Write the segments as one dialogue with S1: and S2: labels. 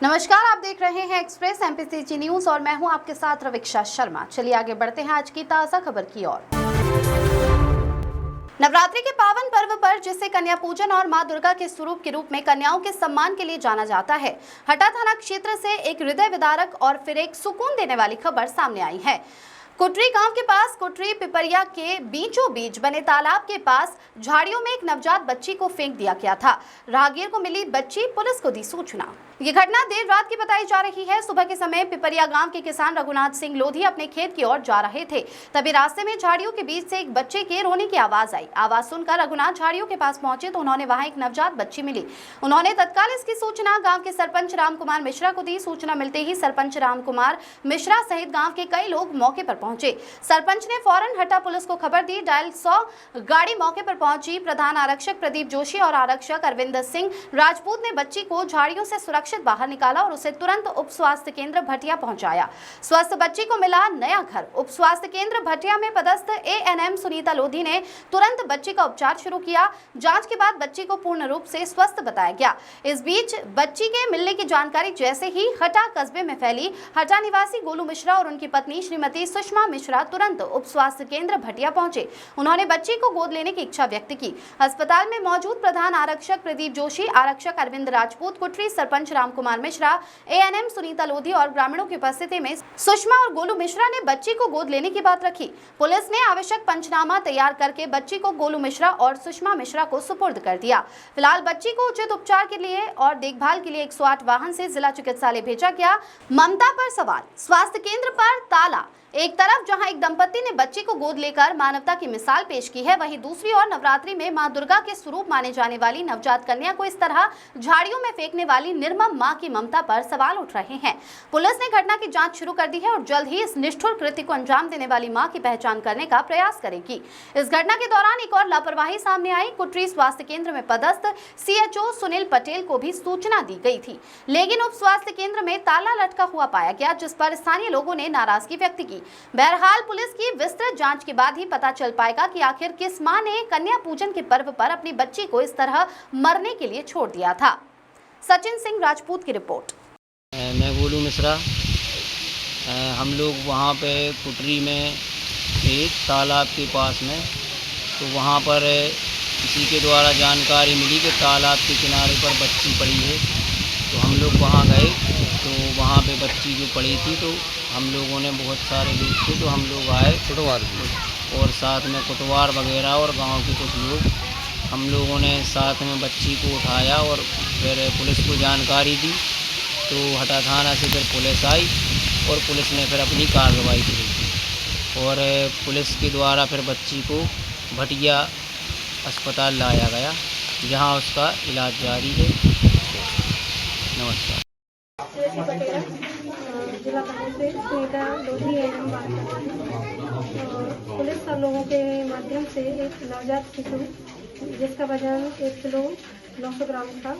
S1: नमस्कार, आप देख रहे हैं एक्सप्रेस एमपीसीजी न्यूज और मैं हूं आपके साथ रविक्षा शर्मा। चलिए आगे बढ़ते हैं आज की ताजा खबर की ओर। नवरात्रि के पावन पर्व पर जिसे कन्या पूजन और मां दुर्गा के स्वरूप के रूप में कन्याओं के सम्मान के लिए जाना जाता है, हटा थाना क्षेत्र से एक हृदय विदारक और फिर एक सुकून देने वाली खबर सामने आई है। कुटरी गांव के पास कुटरी पिपरिया के बीचों बीच बने तालाब के पास झाड़ियों में एक नवजात बच्ची को फेंक दिया गया था। राहगीर को मिली बच्ची पुलिस को दी सूचना। ये घटना देर रात की बताई जा रही है। सुबह के समय पिपरिया गांव के किसान रघुनाथ सिंह लोधी अपने खेत की ओर जा रहे थे, तभी रास्ते में झाड़ियों के बीच से एक बच्चे के रोने की आवाज आई। आवाज सुनकर रघुनाथ झाड़ियों के पास पहुंचे तो उन्होंने वहां एक नवजात बच्ची मिली। उन्होंने तत्काल इसकी सूचना गांव के सरपंच राम कुमार मिश्रा को दी। सूचना मिलते ही सरपंच राम कुमार मिश्रा सहित गाँव के कई लोग मौके पर पहुंचे। सरपंच ने फौरन हटा पुलिस को खबर दी। डायल 100 गाड़ी मौके पर पहुंची। प्रधान आरक्षक प्रदीप जोशी और आरक्षक अरविंदर सिंह राजपूत ने बच्ची को झाड़ियों से सुरक्षित बाहर निकाला और उसे तुरंत उप स्वास्थ्य केंद्र भटिया पहुंचाया। स्वस्थ बच्ची को मिला नया घर। उप स्वास्थ्य केंद्र भटिया में पदस्थ एएनएम सुनीता लोधी ने तुरंत बच्ची का उपचार शुरू किया। जांच के बाद बच्ची को पूर्ण रूप से स्वस्थ बताया गया। इस बीच बच्ची के मिलने की जानकारी जैसे ही हटा कस्बे में फैली, हटा निवासी गोलू मिश्रा और उनकी पत्नी श्रीमती सुषमा मिश्रा तुरंत उप स्वास्थ्य केंद्र भटिया पहुंचे। उन्होंने बच्ची को गोद लेने की इच्छा व्यक्त की। अस्पताल में मौजूद प्रधान आरक्षक प्रदीप जोशी, आरक्षक अरविंद राजपूत, कुटरी सरपंच राम कुमार मिश्रा, एएनएम सुनीता लोधी और ग्रामीणों की उपस्थिति में सुषमा और गोलू मिश्रा ने बच्ची को गोद लेने की बात रखी। पुलिस ने आवश्यक पंचनामा तैयार करके बच्ची को गोलू मिश्रा और सुषमा मिश्रा को सुपुर्द कर दिया। फिलहाल बच्ची को उचित उपचार के लिए और देखभाल के लिए 108 वाहन से जिला चिकित्सालय भेजा गया। ममता पर सवाल, स्वास्थ्य केंद्र पर ताला। एक तरफ जहां एक दंपति ने बच्ची को गोद लेकर मानवता की मिसाल पेश की है, वहीं दूसरी ओर नवरात्रि में मां दुर्गा के स्वरूप माने जाने वाली नवजात कन्या को इस तरह झाड़ियों में फेंकने वाली निर्मम मां की ममता पर सवाल उठ रहे हैं। पुलिस ने घटना की जांच शुरू कर दी है और जल्द ही इस निष्ठुर कृत्य को अंजाम देने वाली मां की पहचान करने का प्रयास करेगी। इस घटना के दौरान एक और लापरवाही सामने आई। कुटरी स्वास्थ्य केंद्र में पदस्थ सीएचओ सुनील पटेल को भी सूचना दी गई थी, लेकिन उप स्वास्थ्य केंद्र में ताला लटका हुआ पाया गया, जिस पर स्थानीय लोगों ने नाराजगी व्यक्त की। बहरहाल पुलिस की विस्तृत जांच के बाद ही पता चल पाएगा कि आखिर किस मां ने कन्या पूजन के पर्व पर अपनी बच्ची को इस तरह मरने के लिए छोड़ दिया था। सचिन सिंह राजपूत की रिपोर्ट।
S2: मैं गोलू मिश्रा। हम लोग वहाँ पे कुटरी में एक तालाब के पास में, तो वहाँ पर किसी के द्वारा जानकारी मिली कि तालाब के किनारे पर बच्ची पड़ी है, तो हम लोग वहाँ गए। तो वहाँ पे बच्ची जो पड़ी थी, तो हम लोगों ने बहुत सारे लोग थे, तो हम लोग आए कुटवार और साथ में कुटवार वगैरह और गांव के कुछ लोग, हम लोगों ने साथ में बच्ची को उठाया और फिर पुलिस को जानकारी दी। तो हटा थाना से फिर पुलिस आई और पुलिस ने फिर अपनी कार्रवाई की और पुलिस के द्वारा फिर बच्ची को भटिया अस्पताल लाया गया, जहां उसका इलाज जारी है। नमस्कार।
S3: जिला पंचायत सुनीता लोधी है। हम बात कर रहे हैं पुलिस सब लोगों के माध्यम से एक नवजात शिशु जिसका वजन 1 किलो 900 ग्राम था,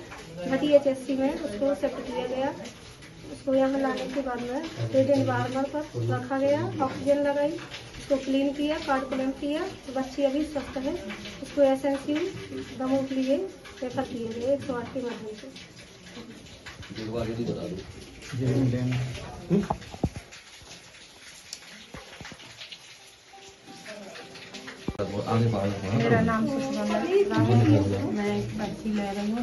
S3: भटी एचएससी में उसको शिफ्ट किया गया। उसको यहाँ लाने के बाद में 2 दिन बार पर रखा गया, ऑक्सीजन लगाई, उसको क्लीन किया, कार्ड क्लेम किया। तो बच्ची अभी स्वस्थ है। उसको एसएनसीयू दमोह के लिए रेफर किए गए 108 के माध्यम से।
S4: मेरा नाम सुषमा मिश्रा है। मैं एक बच्ची ले रही हूँ।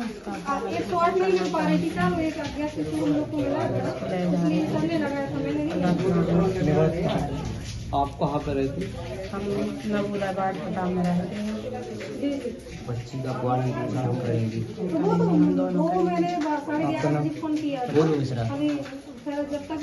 S5: आप कहाँ पर रहती?
S4: हम नबूराबाद पता में रहते हैं।
S5: बच्ची का क्वारंटाइन करेंगी।
S4: हम दोनों
S3: मैंने
S5: आपका नाम?
S3: फोन किया
S5: गोलू मिश्रा।
S3: अभी जब तक